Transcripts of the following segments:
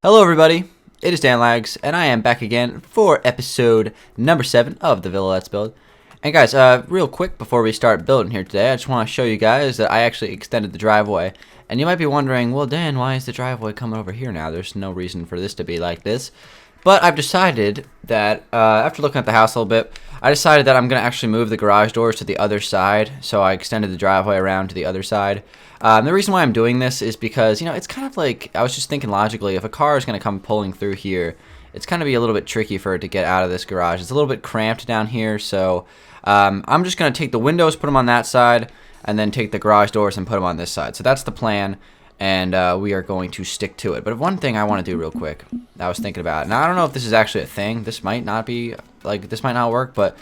Hello everybody, it is Dangeles, and I am back again for episode number 7 of the Villa Let's Build. And guys, real quick before we start building here today, I just want to show you guys that I actually extended the driveway. And you might be wondering, well Dan, why is the driveway coming over here now? There's no reason for this to be like this. But I've decided that, after looking at the house a little bit, I decided that I'm going to actually move the garage doors to the other side. So I extended the driveway around to the other side. The reason why I'm doing this is because, it's kind of like, I was just thinking logically, if a car is going to come pulling through here, it's going to be a little bit tricky for it to get out of this garage. It's a little bit cramped down here, so I'm just going to take the windows, put them on that side, and then take the garage doors and put them on this side. So that's the plan, and we are going to stick to it. But one thing I want to do real quick, I was thinking about, now I don't know if this is actually a thing. This might not be, this might not work, but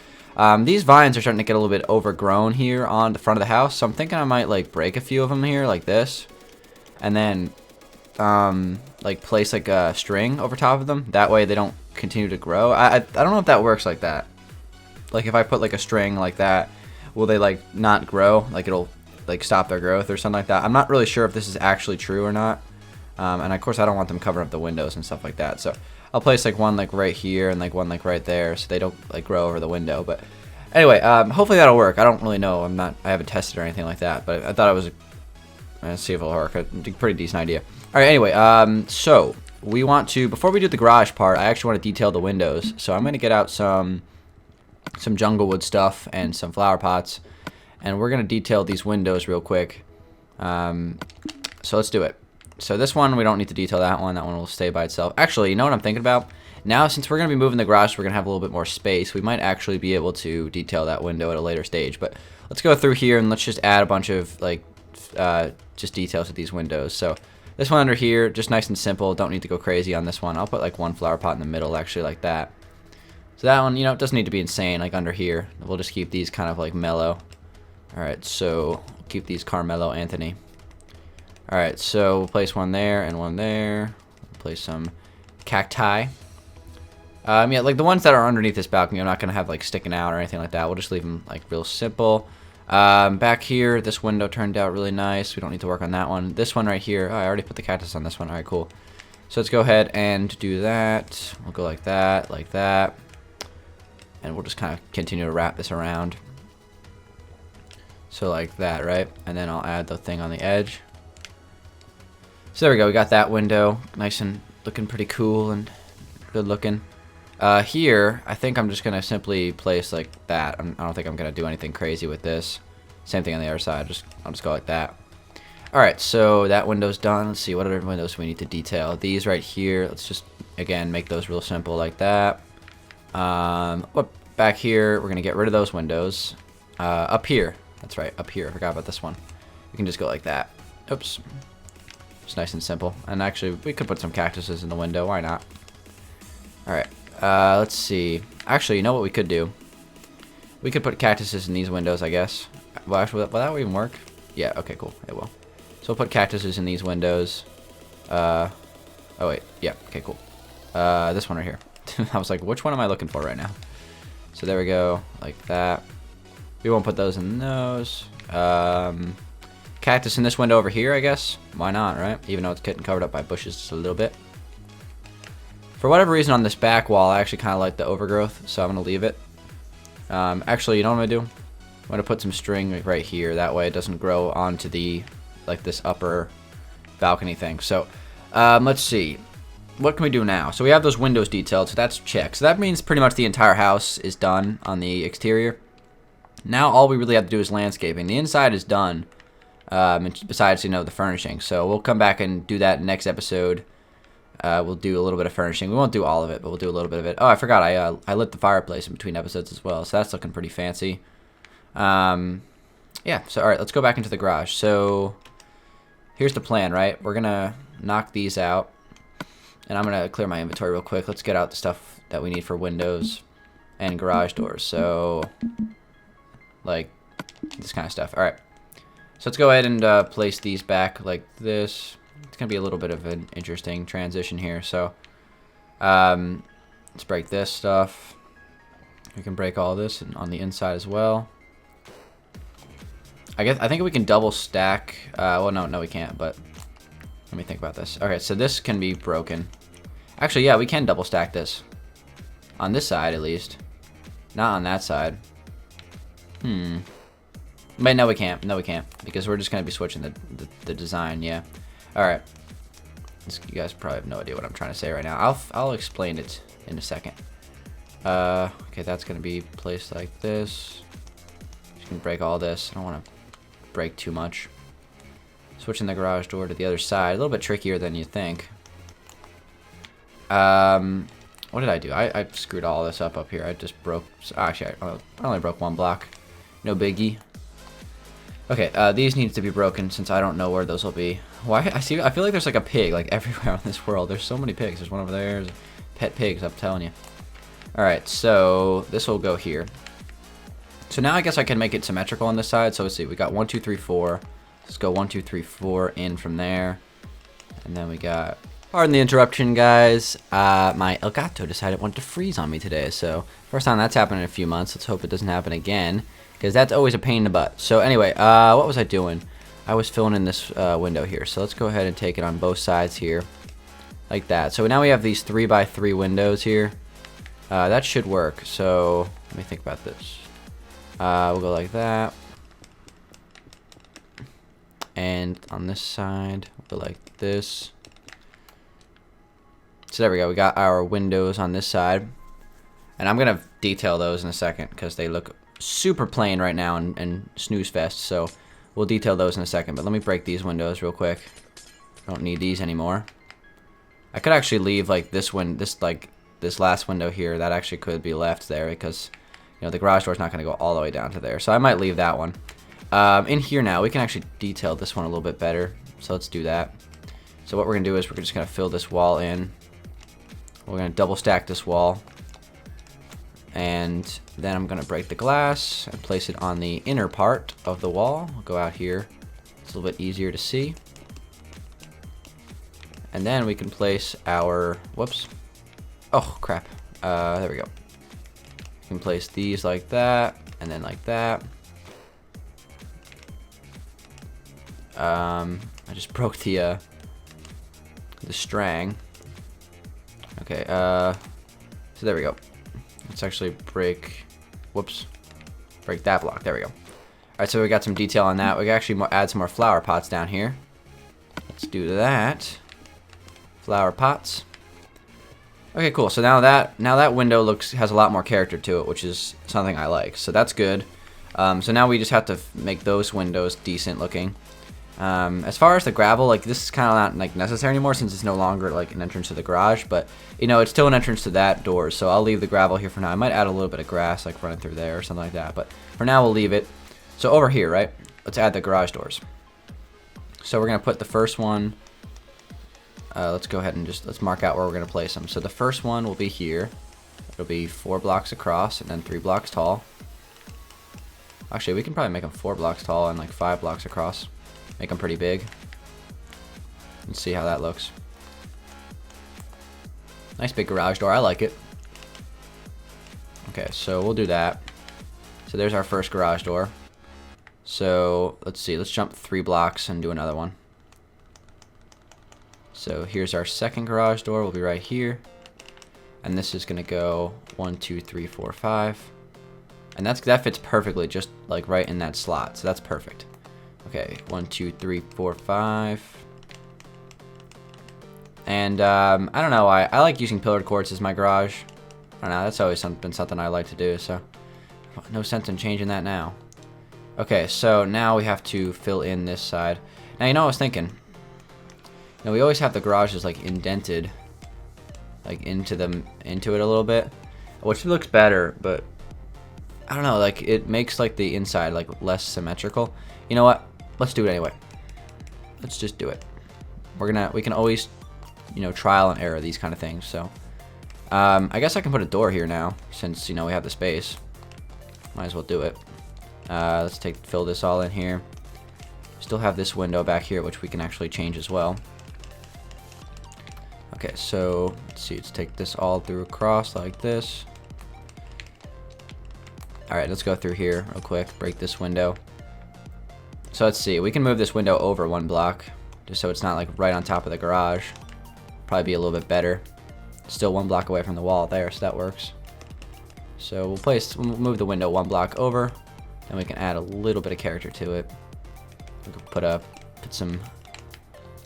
these vines are starting to get a little bit overgrown here on the front of the house, so I'm thinking I might break a few of them here like this, and then place a string over top of them. That way they don't continue to grow. I don't know if that works like that. Like if I put a string like that, will they not grow? It'll stop their growth or something like that. I'm not really sure if this is actually true or not. And of course I don't want them covering up the windows and stuff like that. So I'll place one right here and one right there, so they don't grow over the window. But anyway, hopefully that'll work. I don't really know. I haven't tested or anything like that. But I thought it was. Let's see if it'll work. A pretty decent idea. All right. Anyway, so we want to, before we do the garage part, I actually want to detail the windows. So I'm gonna get out some jungle wood stuff and some flower pots, and we're gonna detail these windows real quick. So let's do it. So this one, we don't need to detail that one. That one will stay by itself. Actually, you know what I'm thinking about? Now, since we're going to be moving the garage, we're going to have a little bit more space. We might actually be able to detail that window at a later stage. But let's go through here and let's just add a bunch of, just details to these windows. So this one under here, just nice and simple. Don't need to go crazy on this one. I'll put, one flower pot in the middle, actually, like that. So that one, it doesn't need to be insane, under here. We'll just keep these kind of, mellow. All right, so keep these Carmelo Anthony. Alright, so we'll place one there and one there. We'll place some cacti. Yeah, the ones that are underneath this balcony, I'm not going to have, sticking out or anything like that. We'll just leave them, real simple. Back here, this window turned out really nice. We don't need to work on that one. This one right here, oh, I already put the cactus on this one. Alright, cool. So let's go ahead and do that. We'll go like that. And we'll just kind of continue to wrap this around. So like that, right? And then I'll add the thing on the edge. So there we go, we got that window, nice and looking pretty cool and good looking. Here, I think I'm just going to simply place that. I don't think I'm going to do anything crazy with this. Same thing on the other side, I'll just go like that. Alright, so that window's done. Let's see, what other windows we need to detail. These right here, let's just, again, make those real simple like that. Back here, we're going to get rid of those windows. Up here, that's right, up here, I forgot about this one. We can just go like that. Oops. It's nice and simple. And actually, we could put some cactuses in the window. Why not? Alright. Let's see. Actually, you know what we could do? We could put cactuses in these windows, I guess. Well, actually, will that even work? Yeah, okay, cool. It will. So we'll put cactuses in these windows. Oh, wait. Yeah, okay, cool. This one right here. I was like, which one am I looking for right now? So there we go. Like that. We won't put those in those. Cactus in this window over here, I guess. Why not, right? Even though it's getting covered up by bushes just a little bit. For whatever reason on this back wall, I actually kind of like the overgrowth, so I'm going to leave it. Actually, you know what I'm going to do? I'm going to put some string right here. That way it doesn't grow onto the, this upper balcony thing. So, let's see. What can we do now? So we have those windows detailed, so that's checked. So that means pretty much the entire house is done on the exterior. Now all we really have to do is landscaping. The inside is done. Besides, the furnishing. So we'll come back and do that next episode. We'll do a little bit of furnishing. We won't do all of it, but we'll do a little bit of it. Oh, I forgot. I lit the fireplace in between episodes as well, so that's looking pretty fancy. Yeah, so all right, let's go back into the garage. So here's the plan, right? We're going to knock these out, and I'm going to clear my inventory real quick. Let's get out the stuff that we need for windows and garage doors. So, this kind of stuff. All right. So let's go ahead and place these back like this. It's going to be a little bit of an interesting transition here. So let's break this stuff. We can break all this on the inside as well. I think we can double stack. Well, no, we can't, but let me think about this. Okay, so this can be broken. Actually, yeah, we can double stack this. On this side, at least. Not on that side. But no, we can't. No, we can't. Because we're just going to be switching the design, yeah. Alright. You guys probably have no idea what I'm trying to say right now. I'll explain it in a second. Okay, that's going to be placed like this. Just going to break all this. I don't want to break too much. Switching the garage door to the other side. A little bit trickier than you think. What did I do? I screwed all this up here. I just broke... Actually, I only broke one block. No biggie. Okay, these need to be broken since I don't know where those will be. Why? I feel like there's like a pig like everywhere in this world. There's so many pigs. There's one over there. There's pet pigs, I'm telling you. Alright, so this will go here. So now I guess I can make it symmetrical on this side. So let's see. We got 1, 2, 3, 4. Let's go 1, 2, 3, 4 in from there. And then we got... Pardon the interruption, guys. My Elgato decided it wanted to freeze on me today. So first time that's happened in a few months. Let's hope it doesn't happen again. Because that's always a pain in the butt. So anyway, what was I doing? I was filling in this window here. So let's go ahead and take it on both sides here. Like that. So now we have these 3x3 windows here. That should work. So let me think about this. We'll go like that. And on this side, we'll go like this. So there we go. We got our windows on this side. And I'm going to detail those in a second because they look super plain right now and snooze fest. So we'll detail those in a second. But let me break these windows real quick. Don't need these anymore. I could actually leave like this last window here. That actually could be left there because the garage door is not going to go all the way down to there. So I might leave that one. In here now, we can actually detail this one a little bit better. So let's do that. So what we're going to do is we're just going to fill this wall in. We're going to double stack this wall. And then I'm going to break the glass and place it on the inner part of the wall. We'll go out here. It's a little bit easier to see. And then we can place our... Whoops. Oh, crap. There we go. We can place these like that. And then like that. I just broke the strang. Okay, so there we go. Let's actually break, break that block. There we go. Alright, so we got some detail on that. We can actually add some more flower pots down here. Let's do that. Flower pots. Okay, cool. So now that window has a lot more character to it, which is something I like. So that's good. So now we just have to make those windows decent looking. As far as the gravel, like this is kind of not like necessary anymore since it's no longer like an entrance to the garage, but it's still an entrance to that door, so I'll leave the gravel here for now. I might add a little bit of grass like running through there or something like that, but for now we'll leave it. So over here, right, let's add the garage doors. So we're gonna put the first one, let's go ahead and let's mark out where we're gonna place them. So the first one will be here. It'll be 4 blocks across and then 3 blocks tall. Actually, we can probably make them 4 blocks tall and like 5 blocks across. Make them pretty big. Let's see how that looks. Nice big garage door. I like it. Okay, so we'll do that. So there's our first garage door. So let's see. Let's jump 3 blocks and do another one. So here's our second garage door. We'll be right here. And this is going to go 1, 2, 3, 4, 5. And that fits perfectly just like right in that slot. So that's perfect. Okay, 1, 2, 3, 4, 5. And I don't know why. I like using pillared quartz as my garage. I don't know, that's always been something I like to do, so no sense in changing that now. Okay, so now we have to fill in this side. Now, what I was thinking? We always have the garages like indented like into it a little bit, which looks better, but I don't know, like it makes like the inside like less symmetrical. You know what? Let's do it anyway. Let's just do it. We can always, trial and error these kind of things. So, I guess I can put a door here now since we have the space. Might as well do it. Let's fill this all in here. Still have this window back here, which we can actually change as well. Okay, so let's see. Let's take this all through across like this. All right, let's go through here real quick. Break this window. So let's see, we can move this window over 1 block, just so it's not like right on top of the garage. Probably be a little bit better. Still 1 block away from the wall there, so that works. So we'll move the window 1 block over, and we can add a little bit of character to it. We can put some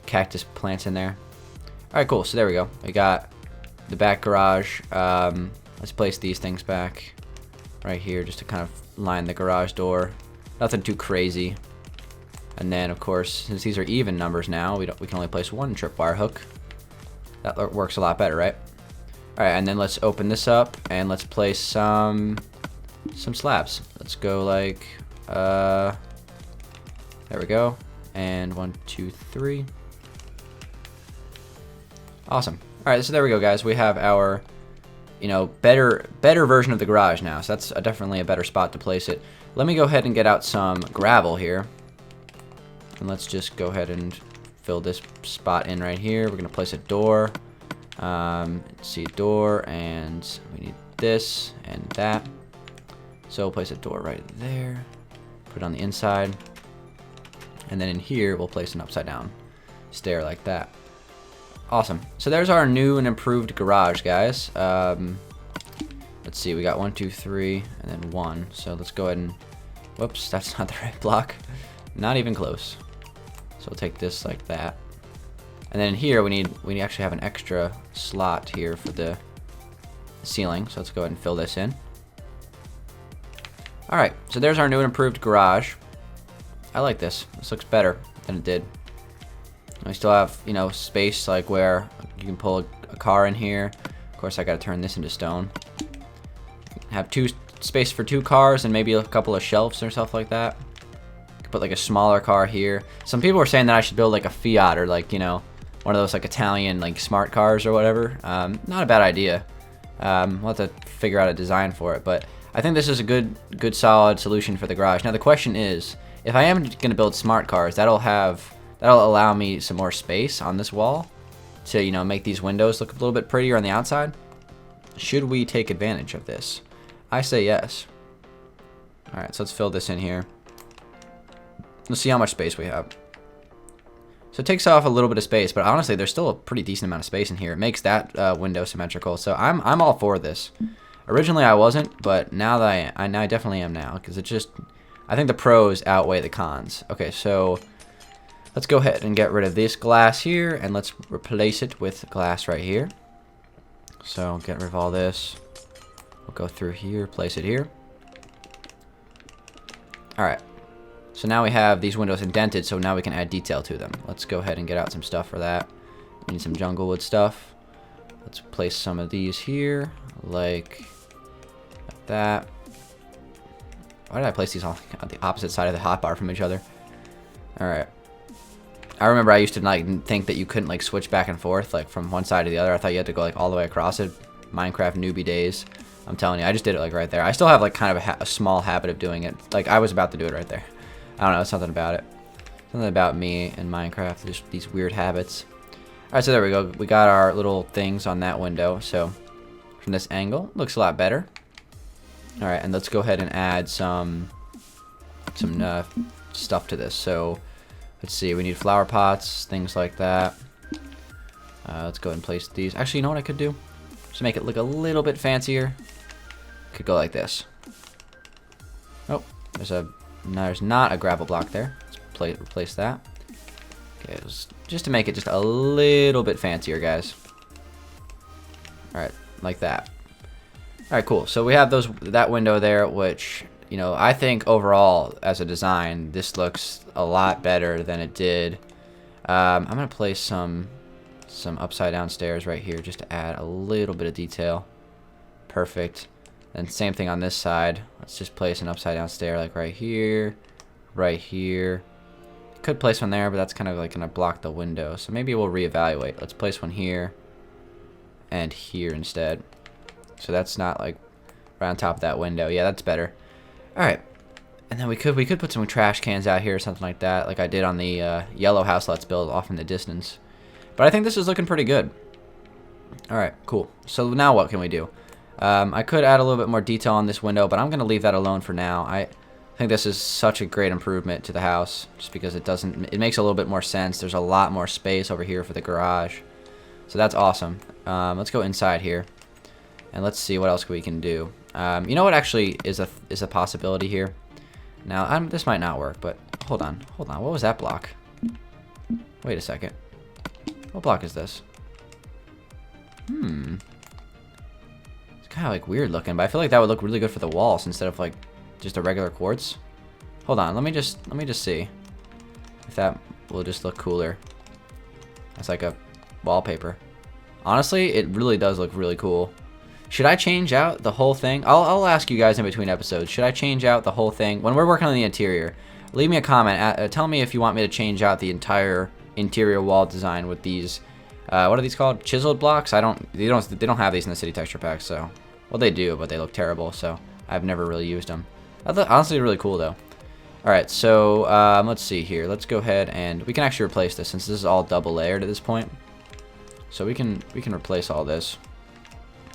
cactus plants in there. All right, cool. So there we go. We got the back garage. Let's place these things back right here just to kind of line the garage door. Nothing too crazy. And then, of course, since these are even numbers now, we can only place 1 tripwire hook. That works a lot better, right? All right, and then let's open this up and let's place some slabs. Let's go like there we go. And 1, 2, 3. Awesome. All right, so there we go, guys. We have our, better version of the garage now. So that's definitely a better spot to place it. Let me go ahead and get out some gravel here. And let's just go ahead and fill this spot in right here. We're gonna place a door. Let's see, door, and we need this and that. So we'll place a door right there. Put it on the inside. And then in here, we'll place an upside down stair like that. Awesome. So there's our new and improved garage, guys. Let's see, we got 1, 2, 3, and then 1. So let's go ahead and, whoops, that's not the right block. Not even close. So we'll take this like that. And then in here, we actually have an extra slot here for the ceiling. So let's go ahead and fill this in. All right, so there's our new and improved garage. I like this. This looks better than it did. We still have, space like where you can pull a car in here. Of course, I got to turn this into stone. Have space for 2 cars and maybe a couple of shelves or stuff like that. Could put like a smaller car here. Some people were saying that I should build like a Fiat or like, one of those like Italian like smart cars or whatever. Not a bad idea. We'll have to figure out a design for it, but I think this is a good solid solution for the garage. Now the question is, if I am going to build smart cars, that'll allow me some more space on this wall to, make these windows look a little bit prettier on the outside. Should we take advantage of this? I say yes. All right, so let's fill this in here. Let's see how much space we have. So it takes off a little bit of space, but honestly, there's still a pretty decent amount of space in here. It makes that window symmetrical, so I'm all for this. Originally, I wasn't, but now that I definitely am now, because I think the pros outweigh the cons. Okay, so let's go ahead and get rid of this glass here, and let's replace it with glass right here. So get rid of all this. We'll go through here, place it here. All right. So now we have these windows indented, so now we can add detail to them. Let's go ahead and get out some stuff for that. We need some jungle wood stuff. Let's place some of these here, like that. Why did I place these on the opposite side of the hotbar from each other? All right. I remember I used to like think that you couldn't like switch back and forth like from one side to the other. I thought you had to go like all the way across it. Minecraft newbie days. I'm telling you, I just did it like right there. I still have like kind of a small habit of doing it. Like I was about to do it right there. I don't know, something about it. Something about me and Minecraft, just these weird habits. All right, so there we go. We got our little things on that window. So from this angle, looks a lot better. All right, and let's go ahead and add some stuff to this. So let's see, we need flower pots, things like that. Let's go ahead and place these. Actually, you know what I could do? Just make it look a little bit fancier. Could go like this. Oh, there's not a gravel block there. Let's replace that. Okay, just to make it just a little bit fancier, guys. All right, like that. All right, cool. So we have that window there, which I think overall as a design, this looks a lot better than it did. I'm gonna place some upside down stairs right here just to add a little bit of detail. Perfect. And same thing on this side. Let's just place an upside down stair like right here, right here. Could place one there, but that's kind of like gonna block the window. So maybe we'll reevaluate. Let's place one here and here instead. So that's not like right on top of that window. Yeah, that's better. All right. And then we could put some trash cans out here or something like that, like I did on the yellow house let's build off in the distance. But I think this is looking pretty good. All right, cool. So now what can we do? I could add a little bit more detail on this window, but I'm going to leave that alone for now. I think this is such a great improvement to the house just because it makes a little bit more sense. There's a lot more space over here for the garage. So that's awesome. Let's go inside here, and let's see what else we can do. You know what actually is a possibility here? Now, this might not work, but hold on. What was that block? Wait a second. What block is this? It's kind of like weird looking, but I feel like that would look really good for the walls instead of like just a regular quartz. Hold on, let me just see if that will just look cooler. It's like a wallpaper. Honestly, it really does look really cool. Should I change out the whole thing? I'll ask you guys in between episodes. Should I change out the whole thing? When we're working on the interior, leave me a comment. Tell me if you want me to change out the entire interior wall design with these. What are these called? Chiseled blocks? They don't have these in the city texture pack. So, well, they do, but they look terrible. So I've never really used them. Honestly, really cool though. All right, so let's see here. Let's go ahead and we can actually replace this since this is all double layered at this point. So we can replace all this.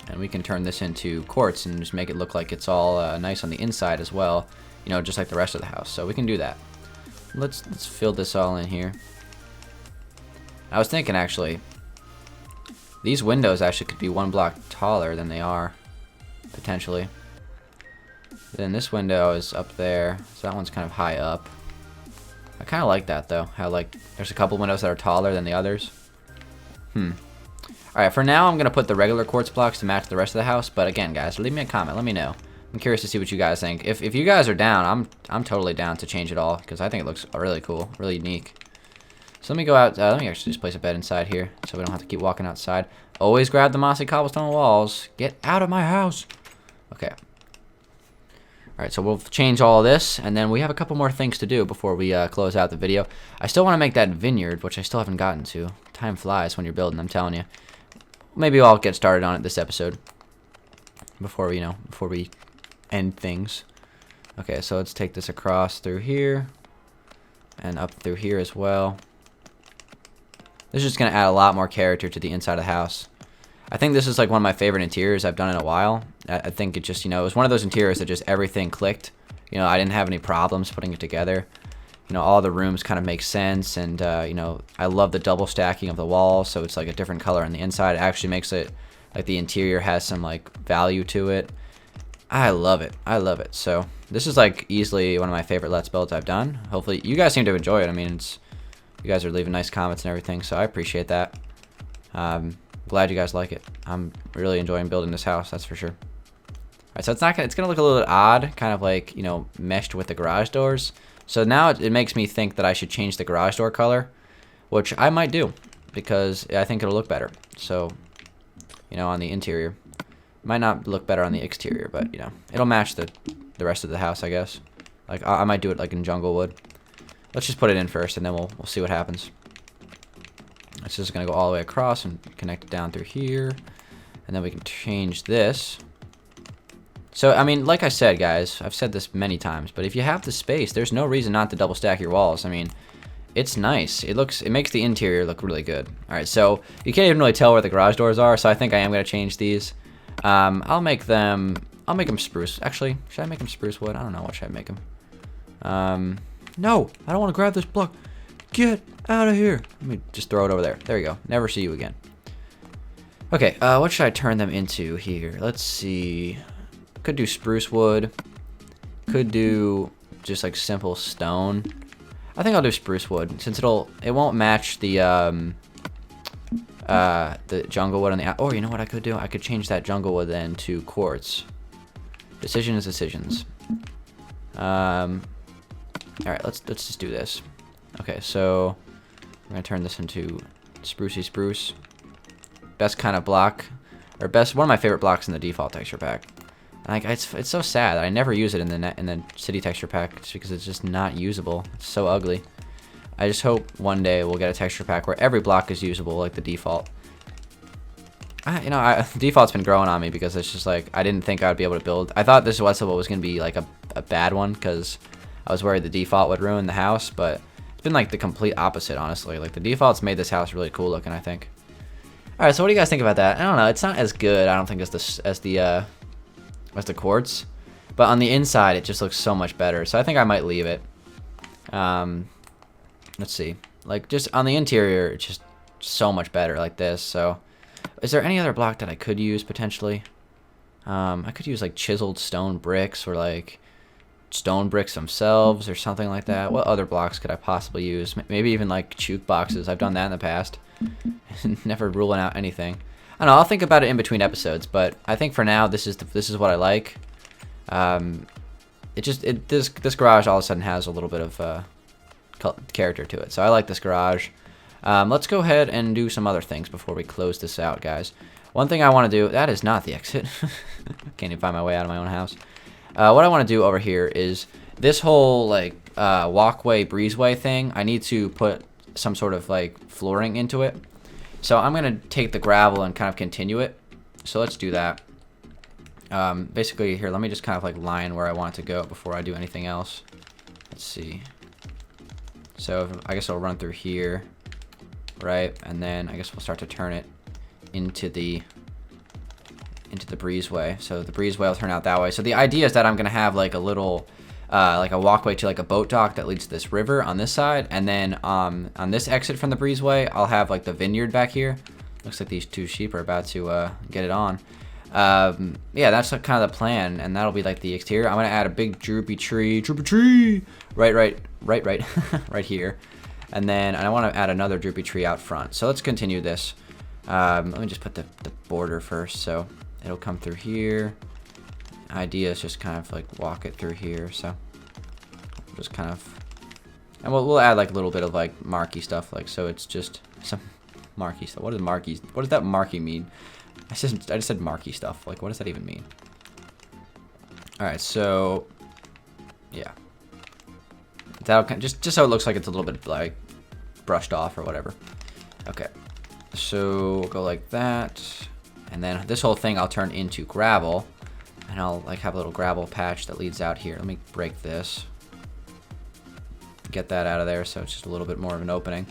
And we can turn this into quartz and just make it look like it's all nice on the inside as well, you know, just like the rest of the house. So we can do that. Let's fill this all in here. I was thinking actually, these windows actually could be one block taller than they are, potentially. Then this window is up there, so that one's kind of high up. I kind of like that though, how like there's a couple windows that are taller than the others. Alright, for now I'm going to put the regular quartz blocks to match the rest of the house, but again guys, leave me a comment, let me know. I'm curious to see what you guys think. If you guys are down, I'm totally down to change it all, because I think it looks really cool, really unique. So let me go out, let me actually just place a bed inside here, so we don't have to keep walking outside. Always grab the mossy cobblestone walls. Get out of my house. Okay. Alright, so we'll change all this, and then we have a couple more things to do before we close out the video. I still want to make that vineyard, which I still haven't gotten to. Time flies when you're building, I'm telling you. Maybe I'll get started on it this episode before we end things. Okay, so let's take this across through here and up through here as well. This is just going to add a lot more character to the inside of the house. I think this is like one of my favorite interiors I've done in a while. I think it just, you know, it was one of those interiors that just everything clicked. You know, I didn't have any problems putting it together. You know, all the rooms kind of make sense, and you know, I love the double stacking of the walls, so it's like a different color on the inside. It actually makes it like the interior has some like value to it. I love it. I love it. So this is like easily one of my favorite Let's Builds I've done. Hopefully you guys seem to enjoy it. I mean, you guys are leaving nice comments and everything, so I appreciate that. Glad you guys like it. I'm really enjoying building this house, that's for sure. Alright, so it's gonna look a little bit odd, kind of like, you know, meshed with the garage doors. So now it makes me think that I should change the garage door color, which I might do, because I think it'll look better. So, you know, on the interior. Might not look better on the exterior, but, you know, it'll match the rest of the house, I guess. Like, I might do it like in jungle wood. Let's just put it in first, and then we'll see what happens. It's just going to go all the way across and connect it down through here. And then we can change this. So, I mean, like I said, guys, I've said this many times, but if you have the space, there's no reason not to double stack your walls. I mean, it's nice. It makes the interior look really good. All right, so you can't even really tell where the garage doors are, so I think I am going to change these. I'll make them spruce. Actually, should I make them spruce wood? I don't know. What should I make them? No, I don't want to grab this block. Get out of here. Let me just throw it over there. There you go. Never see you again. Okay, what should I turn them into here? Let's see. Could do spruce wood. Could do just like simple stone. I think I'll do spruce wood since it won't match the jungle wood on the. Or you know what I could do? I could change that jungle wood then to quartz. Decisions. All right, let's just do this. Okay, so I'm gonna turn this into sprucey spruce. Best kind of block, or one of my favorite blocks in the default texture pack. Like it's so sad that I never use it in the city texture pack just because it's just not usable. It's so ugly. I just hope one day we'll get a texture pack where every block is usable like the default. You know, default's been growing on me because it's just like I didn't think I would be able to build. I thought this was going to be like a bad one because I was worried the default would ruin the house, but it's been like the complete opposite, honestly. Like the default's made this house really cool looking, I think. All right, so what do you guys think about that? I don't know. It's not as good, I don't think, as the quartz, but on the inside it just looks so much better. So I think I might leave it. Let's see. Like just on the interior, it's just so much better like this. So Is there any other block that I could use potentially? I could use like chiseled stone bricks, or like stone bricks themselves, or something like that. What other blocks could I possibly use? Maybe even like choke boxes. I've done that in the past. Never ruling out anything. I don't know. I'll think about it in between episodes, but I think for now this is what I like. This garage all of a sudden has a little bit of character to it, so I like this garage. Let's go ahead and do some other things before we close this out, guys. One thing I want to do, that is not the exit. Can't even find my way out of my own house. What I want to do over here is this whole like walkway breezeway thing. I need to put some sort of like flooring into it. So I'm gonna take the gravel and kind of continue it. So let's do that. Basically here, let me just kind of like line where I want it to go before I do anything else. Let's see. So I guess I'll run through here, right? And then I guess we'll start to turn it into the breezeway. So the breezeway will turn out that way. So the idea is that I'm gonna have like a little like a walkway to like a boat dock that leads to this river on this side, and then on this exit from the breezeway I'll have like the vineyard back here. Looks like these two sheep are about to get it on. Yeah, that's like kind of the plan, and that'll be like the exterior. I'm gonna add a big droopy tree right right here, and then I want to add another droopy tree out front. So let's continue this. Let me just put the border first, so it'll come through here. Idea is just kind of like walk it through here, so just kind of, and we'll add like a little bit of like marquee stuff, like so it's just some marquee stuff. What does that marquee mean? I just said marquee stuff. Like, what does that even mean? All right, so yeah, that'll just so it looks like it's a little bit like brushed off or whatever. Okay, so we'll go like that, and then this whole thing I'll turn into gravel. And I'll like have a little gravel patch that leads out here. Let me break this. Get that out of there so it's just a little bit more of an opening.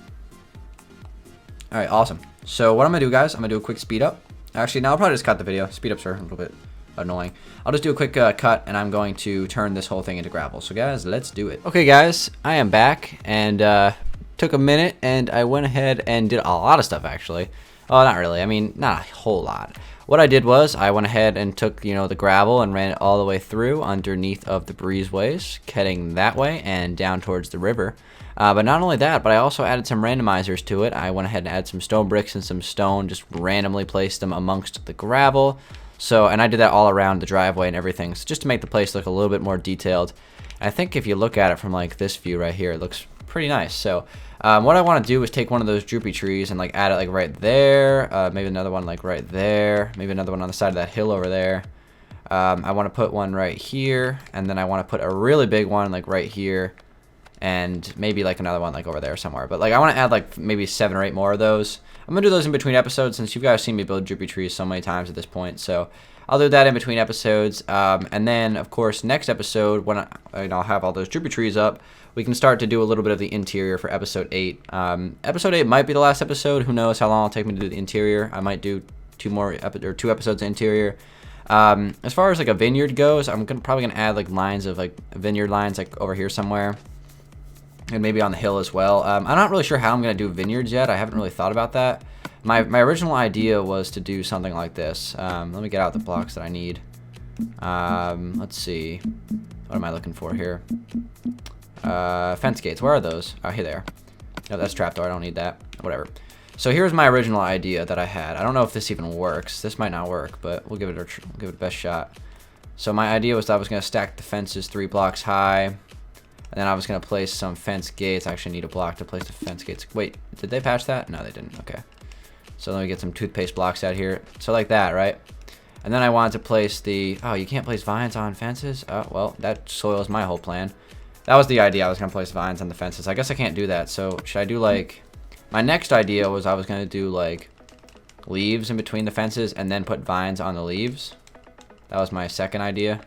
Alright, awesome. So what I'm going to do, guys, I'm going to do a quick speed up. Actually, no, I'll probably just cut the video. Speed ups are a little bit annoying. I'll just do a quick cut, and I'm going to turn this whole thing into gravel. So guys, let's do it. Okay, guys, I am back, and took a minute, and I went ahead and did a lot of stuff, actually. Oh, not really. I mean, not a whole lot. What I did was I went ahead and took, the gravel and ran it all the way through underneath of the breezeways, heading that way and down towards the river. But not only that, but I also added some randomizers to it. I went ahead and added some stone bricks and some stone, just randomly placed them amongst the gravel. So, and I did that all around the driveway and everything, so just to make the place look a little bit more detailed. I think if you look at it from like this view right here, it looks pretty nice. So what I want to do is take one of those droopy trees and like add it like right there, maybe another one like right there, maybe another one on the side of that hill over there. I want to put one right here, and then I want to put a really big one like right here, and maybe like another one like over there somewhere. But like I want to add like maybe 7 or 8 more of those. I'm gonna do those in between episodes, since you guys seen me build droopy trees so many times at this point. So I'll do that in between episodes, and then of course next episode, when I'll have all those droopy trees up, we can start to do a little bit of the interior for episode 8. Episode 8 might be the last episode. Who knows how long it'll take me to do the interior? I might do 2 episodes of interior. As far as like a vineyard goes, I'm probably gonna add like lines of like vineyard lines like over here somewhere, and maybe on the hill as well. I'm not really sure how I'm gonna do vineyards yet. I haven't really thought about that. My original idea was to do something like this. Let me get out the blocks that I need. Let's see. What am I looking for here? Fence gates. Where are those? Oh, here they are. No, that's trapdoor. I don't need that. Whatever. So here's my original idea that I had. I don't know if this even works. This might not work, but we'll give it a best shot. So my idea was that I was gonna stack the fences 3 blocks high, and then I was gonna place some fence gates. I actually need a block to place the fence gates. Wait, did they patch that? No, they didn't. Okay. So let me get some toothpaste blocks out here. So like that, right? And then I wanted to place the... Oh, you can't place vines on fences? Oh, well, that soils my whole plan. That was the idea. I was going to place vines on the fences. I guess I can't do that. So should I do like... My next idea was I was going to do like leaves in between the fences and then put vines on the leaves. That was my second idea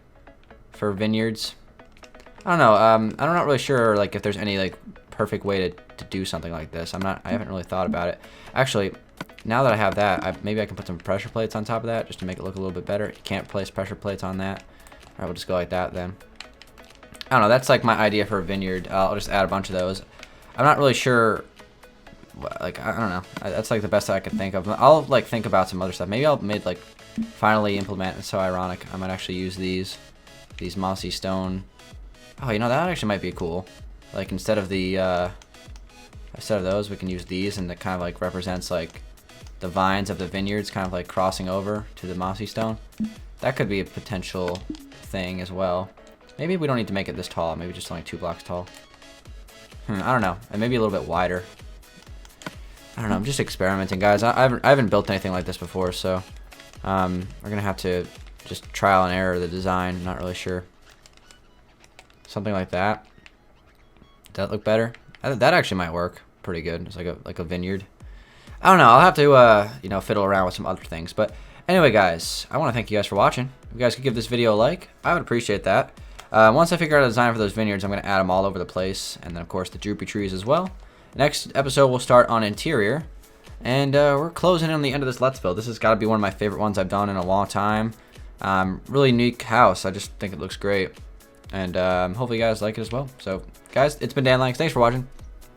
for vineyards. I don't know. I'm not really sure like if there's any like perfect way to do something like this. I haven't really thought about it. Actually, now that I have that, maybe I can put some pressure plates on top of that just to make it look a little bit better. You can't place pressure plates on that. All right, we'll just go like that then. I don't know. That's like my idea for a vineyard. I'll just add a bunch of those. I'm not really sure like I don't know. That's like the best I could think of. I'll like think about some other stuff. Maybe I'll like finally implement. It's so ironic. I might actually use these mossy stone. Oh, you know, that actually might be cool. Like instead of those, we can use these, and it kind of like represents like the vines of the vineyards kind of like crossing over to the mossy stone. That could be a potential thing as well. Maybe we don't need to make it this tall. Maybe just only 2 blocks tall. I don't know. And maybe a little bit wider. I don't know. I'm just experimenting, guys. I haven't built anything like this before, so we're gonna have to just trial and error the design. Not really sure. Something like that. Does that look better? That actually might work pretty good. It's like a vineyard. I don't know. I'll have to you know, fiddle around with some other things. But anyway, guys, I want to thank you guys for watching. If you guys could give this video a like, I would appreciate that. Once I figure out a design for those vineyards, I'm going to add them all over the place. And then, of course, the droopy trees as well. Next episode, we'll start on interior. And we're closing in on the end of this Let's Build. This has got to be one of my favorite ones I've done in a long time. Really unique house. I just think it looks great. And hopefully you guys like it as well. So, guys, it's been Dangeles. Thanks for watching.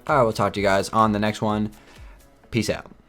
I will talk to you guys on the next one. Peace out.